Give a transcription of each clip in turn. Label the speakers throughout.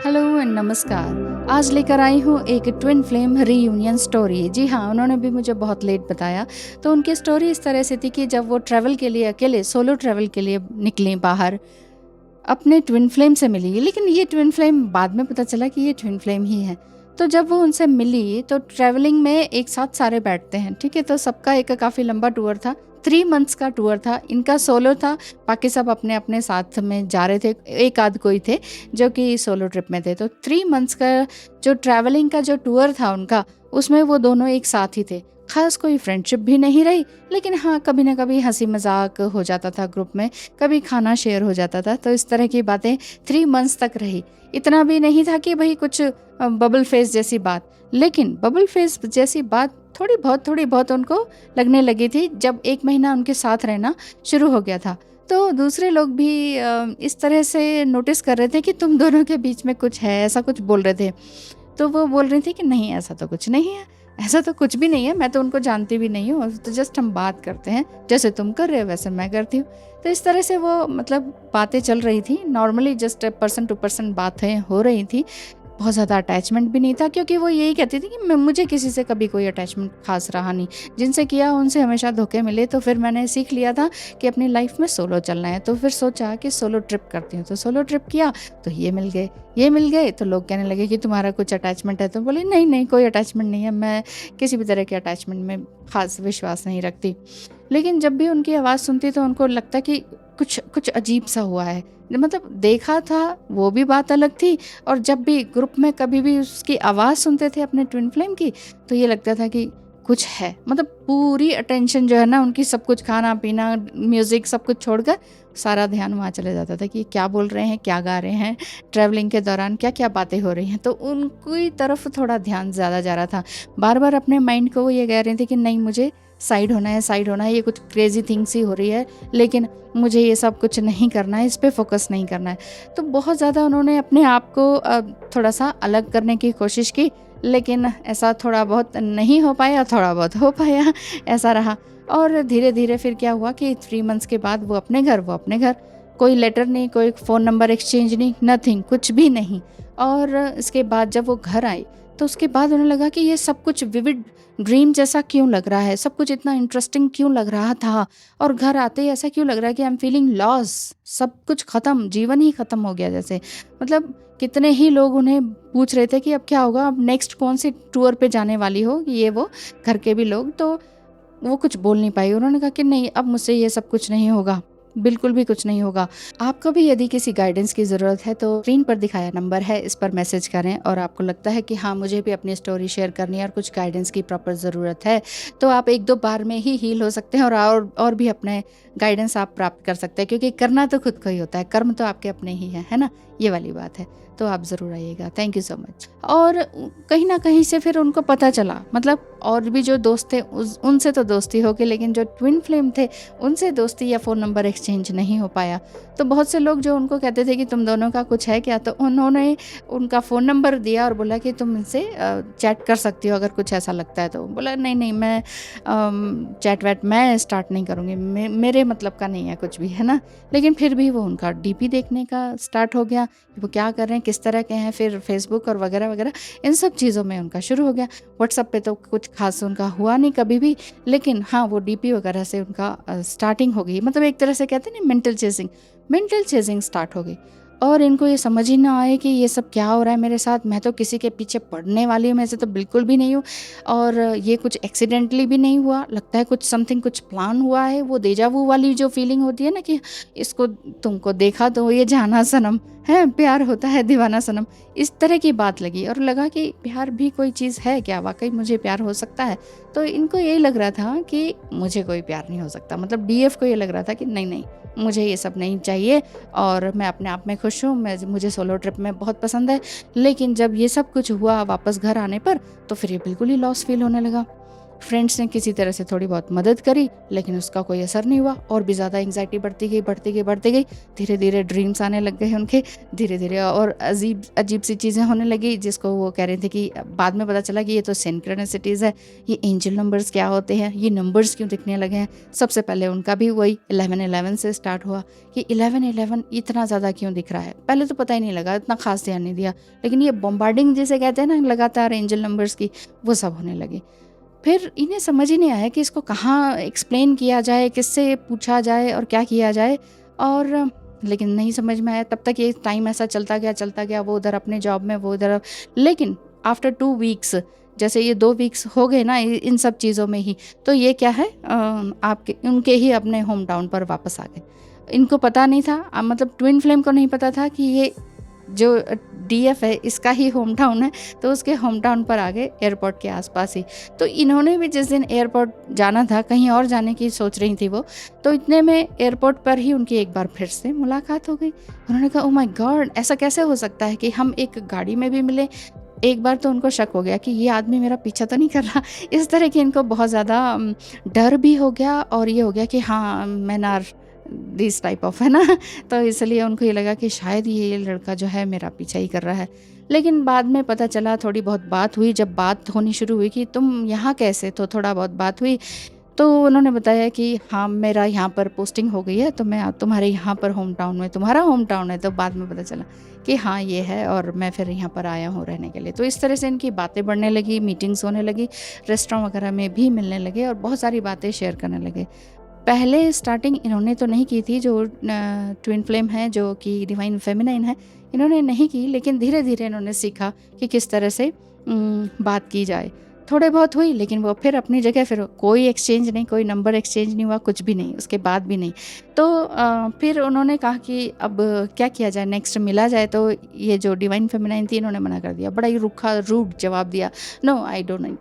Speaker 1: Hello and नमस्कार। आज लेकर आई हूँ एक ट्विन फ्लेम रीयूनियन स्टोरी। जी हाँ, उन्होंने भी मुझे बहुत लेट बताया। तो उनकी स्टोरी इस तरह से थी कि जब वो ट्रैवल के लिए अकेले सोलो ट्रैवल के लिए निकली बाहर, अपने ट्विन फ्लेम से मिली। लेकिन ये ट्विन फ्लेम बाद में पता चला कि ये ट्विन फ्लेम ही है। तो जब वो उनसे मिली तो ट्रैवलिंग में एक साथ सारे बैठते हैं, ठीक है। तो सबका एक काफ़ी लंबा टूर था, 3 मंथ्स का टूर था। इनका सोलो था, बाकी सब अपने अपने साथ में जा रहे थे। एक आध कोई थे जो कि सोलो ट्रिप में थे। तो 3 मंथ्स का जो ट्रैवलिंग का जो टूर था उनका, उसमें वो दोनों एक साथ ही थे। खास कोई फ्रेंडशिप भी नहीं रही, लेकिन हाँ, कभी ना कभी हंसी मजाक हो जाता था ग्रुप में, कभी खाना शेयर हो जाता था। तो इस तरह की बातें 3 मंथ्स तक रही। इतना भी नहीं था कि भाई कुछ बबल फेस जैसी बात, लेकिन बबल फेस जैसी बात थोड़ी बहुत उनको लगने लगी थी जब 1 महीना उनके साथ रहना शुरू हो गया था। तो दूसरे लोग भी इस तरह से नोटिस कर रहे थे कि तुम दोनों के बीच में कुछ है, ऐसा कुछ बोल रहे थे। तो वो बोल रही थी कि नहीं, ऐसा तो कुछ नहीं है, ऐसा तो कुछ भी नहीं है, मैं तो उनको जानती भी नहीं हूँ, तो जस्ट हम बात करते हैं, जैसे तुम कर रहे हो वैसे मैं करती हूँ। तो इस तरह से वो मतलब बातें चल रही थी, normally just person to person बातें हो रही थी। बहुत ज़्यादा अटैचमेंट भी नहीं था, क्योंकि वो यही कहती थी कि मुझे किसी से कभी कोई अटैचमेंट खास रहा नहीं। जिनसे किया उनसे हमेशा धोखे मिले। तो फिर मैंने सीख लिया था कि अपनी लाइफ में सोलो चलना है। तो फिर सोचा कि सोलो ट्रिप करती हूँ। तो सोलो ट्रिप किया तो ये मिल गए। तो लोग कहने लगे कि तुम्हारा कुछ अटैचमेंट है। तो बोले नहीं नहीं, कोई अटैचमेंट नहीं है, मैं किसी भी तरह के अटैचमेंट में खास विश्वास नहीं रखती। लेकिन जब भी उनकी आवाज़ सुनती तो उनको लगता कि कुछ कुछ अजीब सा हुआ है। मतलब देखा था वो भी बात अलग थी, और जब भी ग्रुप में कभी भी उसकी आवाज़ सुनते थे अपने ट्विन फ्लेम की, तो ये लगता था कि कुछ है। मतलब पूरी अटेंशन जो है ना उनकी, सब कुछ खाना पीना म्यूज़िक सब कुछ छोड़कर सारा ध्यान वहाँ चले जाता था कि क्या बोल रहे हैं, क्या गा रहे हैं, ट्रैवलिंग के दौरान क्या क्या बातें हो रही हैं। तो उनकी तरफ थोड़ा ध्यान ज़्यादा जा रहा था। बार बार अपने माइंड को वो ये कह रहे थे कि नहीं, मुझे साइड होना है, ये कुछ क्रेजी थिंग्स ही हो रही है, लेकिन मुझे ये सब कुछ नहीं करना है, इस पे फोकस नहीं करना है। तो बहुत ज़्यादा उन्होंने अपने आप को थोड़ा सा अलग करने की कोशिश की, लेकिन ऐसा थोड़ा बहुत नहीं हो पाया, थोड़ा बहुत हो पाया, ऐसा रहा। और धीरे धीरे फिर क्या हुआ कि 3 मंथ्स के बाद वो अपने घर, कोई लेटर नहीं, कोई फ़ोन नंबर एक्सचेंज नहीं, नथिंग, कुछ भी नहीं। और इसके बाद जब वो घर आई तो उसके बाद उन्हें लगा कि ये सब कुछ विविड ड्रीम जैसा क्यों लग रहा है, सब कुछ इतना इंटरेस्टिंग क्यों लग रहा था, और घर आते ही ऐसा क्यों लग रहा है कि आई एम फीलिंग लॉस, सब कुछ ख़त्म, जीवन ही ख़त्म हो गया जैसे। मतलब कितने ही लोग उन्हें पूछ रहे थे कि अब क्या होगा, अब नेक्स्ट कौन सी टूर पे जाने वाली हो, ये वो घर के भी लोग। तो वो कुछ बोल नहीं पाई। उन्होंने कहा कि नहीं, अब मुझसे ये सब कुछ नहीं होगा, बिल्कुल भी कुछ नहीं होगा। आपको भी यदि किसी गाइडेंस की ज़रूरत है तो स्क्रीन पर दिखाया नंबर है, इस पर मैसेज करें। और आपको लगता है कि हाँ, मुझे भी अपनी स्टोरी शेयर करनी है और कुछ गाइडेंस की प्रॉपर ज़रूरत है, तो आप 1-2 बार में ही हील हो सकते हैं, और भी अपने गाइडेंस आप प्राप्त कर सकते हैं, क्योंकि करना तो खुद को ही होता है, कर्म तो आपके अपने ही हैं, है ना, ये वाली बात है। तो आप ज़रूर आइएगा। Thank you so much. और कहीं ना कहीं से फिर उनको पता चला, मतलब और भी जो दोस्त थे उनसे तो दोस्ती हो गई, लेकिन जो ट्विन फ्लेम थे उनसे दोस्ती या फ़ोन नंबर एक्सचेंज नहीं हो पाया। तो बहुत से लोग जो उनको कहते थे कि तुम दोनों का कुछ है क्या, तो उन्होंने उनका फ़ोन नंबर दिया और बोला कि तुम इनसे चैट कर सकती हो अगर कुछ ऐसा लगता है। तो बोला नहीं नहीं, मैं चैट वैट मैं स्टार्ट नहीं करूँगी, मेरे मतलब का नहीं है कुछ भी, है ना। लेकिन फिर भी वो उनका डीपी देखने का स्टार्ट हो गया, वो क्या कर रहे हैं, किस तरह के हैं। फिर फेसबुक और वगैरह वगैरह इन सब चीज़ों में उनका शुरू हो गया। व्हाट्सएप पे तो कुछ खास उनका हुआ नहीं कभी भी, लेकिन हाँ, वो डीपी वगैरह से उनका स्टार्टिंग हो गई। मतलब एक तरह से कहते हैं ना, मेंटल चेजिंग स्टार्ट हो गई। और इनको ये समझ ही ना आए कि ये सब क्या हो रहा है मेरे साथ, मैं तो किसी के पीछे पड़ने वाली हूँ, मैं से तो बिल्कुल भी नहीं हूँ, और ये कुछ एक्सीडेंटली भी नहीं हुआ, लगता है कुछ समथिंग, कुछ प्लान हुआ है। वो देजावू वाली जो फीलिंग होती है ना कि इसको तुमको देखा तो ये जाना सनम है, प्यार होता है दीवाना सनम, इस तरह की बात लगी। और लगा कि प्यार भी कोई चीज़ है क्या, वाकई मुझे प्यार हो सकता है। तो इनको यही लग रहा था कि मुझे कोई प्यार नहीं हो सकता। मतलब डीएफ को ये लग रहा था कि नहीं नहीं, मुझे ये सब नहीं चाहिए, और मैं अपने आप में खुश हूँ, मुझे सोलो ट्रिप में बहुत पसंद है। लेकिन जब ये सब कुछ हुआ वापस घर आने पर, तो फिर ये बिल्कुल ही लॉस फील होने लगा। फ्रेंड्स ने किसी तरह से थोड़ी बहुत मदद करी, लेकिन उसका कोई असर नहीं हुआ और भी ज़्यादा एंग्जाइटी बढ़ती गई। धीरे धीरे ड्रीम्स आने लग गए उनके, धीरे धीरे और अजीब सी चीज़ें होने लगी, जिसको वो कह रहे थे कि बाद में पता चला कि ये तो सिंक्रोनिसिटीज़ है, ये एंजल नंबर्स क्या होते हैं, ये नंबर्स क्यों दिखने लगे हैं। सबसे पहले उनका भी वही 11-11 से स्टार्ट हुआ कि 11-11 इतना ज़्यादा क्यों दिख रहा है। पहले तो पता ही नहीं लगा, इतना खास ध्यान नहीं दिया, लेकिन ये बॉम्बार्डिंग जिसे कहते हैं ना लगातार एंजल नंबर्स की, वो सब होने लगी। फिर इन्हें समझ ही नहीं आया कि इसको कहाँ एक्सप्लेन किया जाए, किससे पूछा जाए और क्या किया जाए, और लेकिन नहीं समझ में आया। तब तक ये टाइम ऐसा चलता गया, वो उधर अपने जॉब में, वो उधर। लेकिन आफ्टर 2 वीक्स, जैसे ये 2 वीक्स हो गए ना इन सब चीज़ों में ही, तो ये क्या है आपके उनके ही अपने होम टाउन पर वापस आ गए। इनको पता नहीं था, मतलब ट्विन फ्लेम को नहीं पता था कि ये जो डीएफ है इसका ही होम टाउन है, तो उसके होम टाउन पर आ गए, एयरपोर्ट के आसपास ही। तो इन्होंने भी जिस दिन एयरपोर्ट जाना था, कहीं और जाने की सोच रही थी वो, तो इतने में एयरपोर्ट पर ही उनकी एक बार फिर से मुलाकात हो गई। उन्होंने कहा, ओ माय गॉड, ऐसा कैसे हो सकता है कि हम एक गाड़ी में भी मिले। एक बार तो उनको शक हो गया कि ये आदमी मेरा पीछा तो नहीं कर रहा। इस तरह की इनको बहुत ज़्यादा डर भी हो गया, और ये हो गया कि हाँ, man are this type of, है ना। तो इसलिए उनको ये लगा कि शायद ये लड़का जो है मेरा पीछा ही कर रहा है। लेकिन बाद में पता चला, थोड़ी बहुत बात हुई, जब बात होनी शुरू हुई कि तुम यहाँ कैसे, तो थोड़ा बहुत बात हुई, तो उन्होंने बताया कि हाँ, मेरा यहाँ पर पोस्टिंग हो गई है, तो मैं तुम्हारे यहाँ पर होम टाउन में, तुम्हारा होम टाउन है। तो बाद में पता चला कि हाँ ये है, और मैं फिर यहाँ पर आया हूँ रहने के लिए। तो इस तरह से इनकी बातें बढ़ने लगी, मीटिंग्स होने लगी, रेस्टोरेंट वगैरह में भी मिलने लगे और बहुत सारी बातें शेयर करने लगे। पहले स्टार्टिंग इन्होंने तो नहीं की थी, जो ट्विन फ्लेम है, जो कि डिवाइन फेमिनाइन है, इन्होंने नहीं की, लेकिन धीरे धीरे इन्होंने सीखा कि किस तरह से बात की जाए। थोड़े बहुत हुई, लेकिन वो फिर अपनी जगह, फिर कोई एक्सचेंज नहीं, कोई नंबर एक्सचेंज नहीं हुआ, कुछ भी नहीं, उसके बाद भी नहीं। तो फिर उन्होंने कहा कि अब क्या किया जाए, नेक्स्ट मिला जाए। तो ये जो डिवाइन फेमिनाइन थी, इन्होंने मना कर दिया, बड़ा ही रूखा रूड जवाब दिया, no I don't,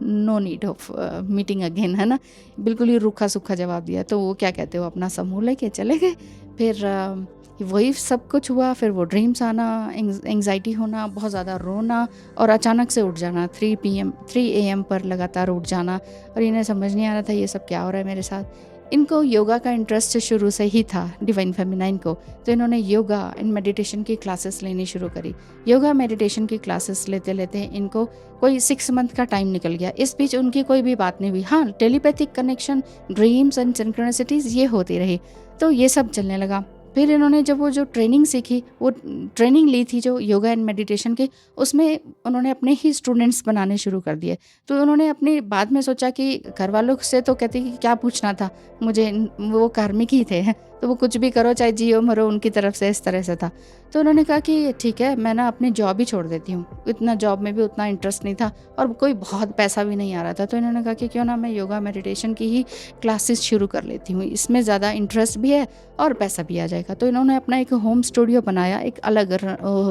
Speaker 1: no need of meeting again, है ना। बिल्कुल ही रूखा सूखा जवाब दिया। तो वो क्या कहते हो, अपना समूह लेके चले गए। फिर वही सब कुछ हुआ। फिर वो ड्रीम्स आना, एंग्जाइटी होना, बहुत ज़्यादा रोना, और अचानक से उठ जाना, 3 AM पर लगातार उठ जाना, और इन्हें समझ नहीं आ रहा था ये सब क्या हो रहा है मेरे साथ। इनको योगा का इंटरेस्ट शुरू से ही था, डिवाइन फेमिनाइन को। तो इन्होंने योगा एंड मेडिटेशन की क्लासेस लेनी शुरू करी। योगा मेडिटेशन की क्लासेस लेते लेते इनको कोई 6 मंथ का टाइम निकल गया। इस बीच उनकी कोई भी बात नहीं हुई। हाँ, telepathic connection, dreams and synchronicities ये होती रही। तो ये सब चलने लगा। फिर इन्होंने जब वो जो ट्रेनिंग सीखी, वो ट्रेनिंग ली थी जो योगा एंड मेडिटेशन की, उसमें उन्होंने अपने ही स्टूडेंट्स बनाने शुरू कर दिए। तो उन्होंने अपने बाद में सोचा कि घर वालों से तो कहते कि क्या पूछना था मुझे, वो कार्मिक ही थे, तो वो कुछ भी करो, चाहे जियो मरो, उनकी तरफ से इस तरह से था। तो उन्होंने कहा कि ठीक है, मैं ना अपनी जॉब ही छोड़ देती हूँ। इतना जॉब में भी उतना इंटरेस्ट नहीं था, और कोई बहुत पैसा भी नहीं आ रहा था। तो इन्होंने कहा कि क्यों ना मैं योगा मेडिटेशन की ही क्लासेस शुरू कर लेती हूँ, इसमें ज़्यादा इंटरेस्ट भी है और पैसा भी आ जाएगा। तो इन्होंने अपना एक होम स्टूडियो बनाया, एक अलग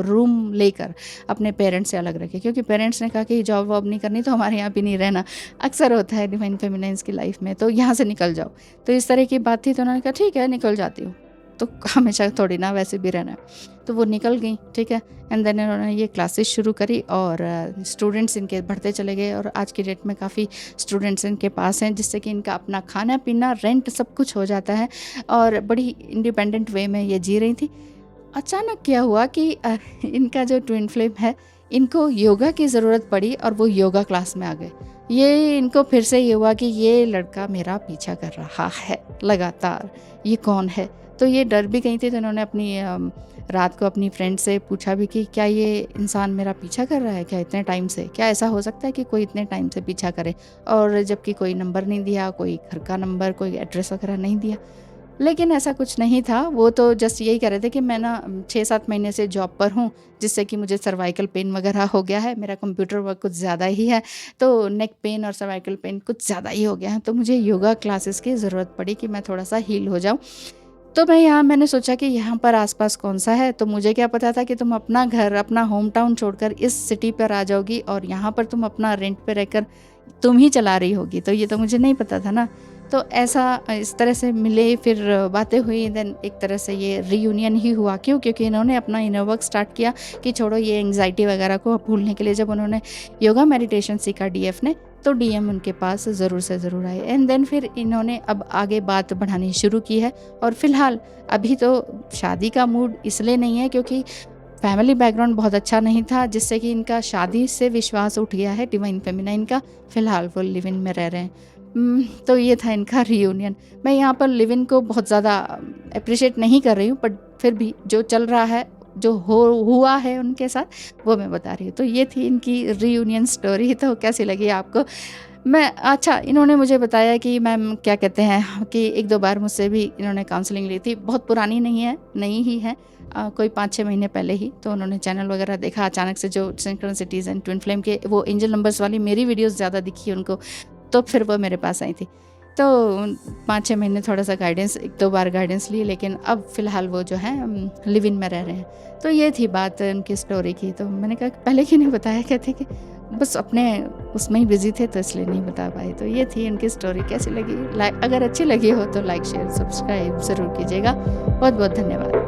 Speaker 1: रूम लेकर, अपने पेरेंट्स से अलग रखे, क्योंकि पेरेंट्स ने कहा कि जॉब वॉब नहीं करनी, तो हमारे यहाँ भी नहीं रहना। अक्सर होता है डिवाइन फेमिनाइन्स की लाइफ में, तो यहाँ से निकल जाओ। तो इस तरह की बात थी। तो उन्होंने कहा ठीक है, निकल जाती हूँ, तो हमेशा थोड़ी ना वैसे भी रहना है। तो वो निकल गई, ठीक है। एंड देन इन्होंने ये क्लासेस शुरू करी, और स्टूडेंट्स इनके बढ़ते चले गए, और आज की डेट में काफ़ी स्टूडेंट्स इनके पास हैं, जिससे कि इनका अपना खाना पीना, रेंट सब कुछ हो जाता है, और बड़ी इंडिपेंडेंट वे में ये जी रही थी। अचानक क्या हुआ कि इनका जो ट्विन फ्लेम है, इनको योगा की ज़रूरत पड़ी, और वो योगा क्लास में आ गए। ये इनको फिर से ये हुआ कि ये लड़का मेरा पीछा कर रहा है लगातार, ये कौन है। तो ये डर भी गई थी। तो इन्होंने अपनी रात को अपनी फ्रेंड से पूछा भी कि क्या ये इंसान मेरा पीछा कर रहा है, क्या इतने टाइम से, क्या ऐसा हो सकता है कि कोई इतने टाइम से पीछा करे, और जबकि कोई नंबर नहीं दिया, कोई घर का नंबर, कोई एड्रेस वगैरह नहीं दिया। लेकिन ऐसा कुछ नहीं था। वो तो जस्ट यही कह रहे थे कि मैं ना 6-7 महीने से जॉब पर हूँ, जिससे कि मुझे सर्वाइकल पेन वगैरह हो गया है, मेरा कंप्यूटर वर्क कुछ ज़्यादा ही है, तो नेक पेन और सर्वाइकल पेन कुछ ज़्यादा ही हो गया है, तो मुझे योगा क्लासेस की ज़रूरत पड़ी कि मैं थोड़ा सा हील हो जाऊँ। तो मैंने सोचा कि यहाँ पर आसपास कौन सा है। तो मुझे क्या पता था कि तुम अपना घर, अपना होम टाउन छोड़कर इस सिटी पर आ जाओगी, और यहाँ पर तुम अपना रेंट पे रहकर तुम ही चला रही होगी। तो ये तो मुझे नहीं पता था ना। तो ऐसा इस तरह से मिले, फिर बातें हुई, देन एक तरह से ये रीयूनियन ही हुआ। क्यों? क्योंकि इन्होंने अपना इनर वर्क स्टार्ट किया कि छोड़ो ये एंग्जाइटी वगैरह को भूलने के लिए। जब उन्होंने योगा मेडिटेशन सीखा डीएफ ने, तो डीएम उनके पास ज़रूर से ज़रूर आए। एंड देन फिर इन्होंने अब आगे बात बढ़ानी शुरू की है। और फ़िलहाल अभी तो शादी का मूड इसलिए नहीं है क्योंकि फैमिली बैकग्राउंड बहुत अच्छा नहीं था, जिससे कि इनका शादी से विश्वास उठ गया है डिवाइन फेमिनाइन का। फ़िलहाल वो लिव इन में रह रहे हैं। तो ये था इनका रीयूनियन। मैं यहाँ पर लिव इन को बहुत ज़्यादा अप्रिशिएट नहीं कर रही हूँ, बट फिर भी जो चल रहा है, जो हुआ है उनके साथ, वो मैं बता रही हूँ। तो ये थी इनकी रीयूनियन स्टोरी। तो कैसी लगी आपको? अच्छा, इन्होंने मुझे बताया कि मैम क्या कहते हैं कि 1-2 बार मुझसे भी इन्होंने काउंसलिंग ली थी। बहुत पुरानी नहीं है, नई ही है, कोई 5-6 महीने पहले ही। तो उन्होंने चैनल वगैरह देखा, अचानक से जो सिंक्रोनिसिटीज़ एंड ट्विन फ्लेम के वो एंजल नंबर्स वाली मेरी वीडियोज़ ज़्यादा दिखी उनको, तो फिर वो मेरे पास आई थी। तो 5-6 महीने थोड़ा-सा गाइडेंस, 1-2 बार गाइडेंस ली, लेकिन अब फ़िलहाल वो जो है लिव इन में रह रहे हैं। तो ये थी बात उनकी स्टोरी की। तो मैंने कहा पहले क्यों नहीं बताया? कहते कि बस अपने उसमें ही बिज़ी थे तो इसलिए नहीं बता पाए। तो ये थी उनकी स्टोरी। कैसी लगी? अगर अच्छी लगी हो तो लाइक, शेयर, सब्सक्राइब ज़रूर कीजिएगा। बहुत बहुत धन्यवाद।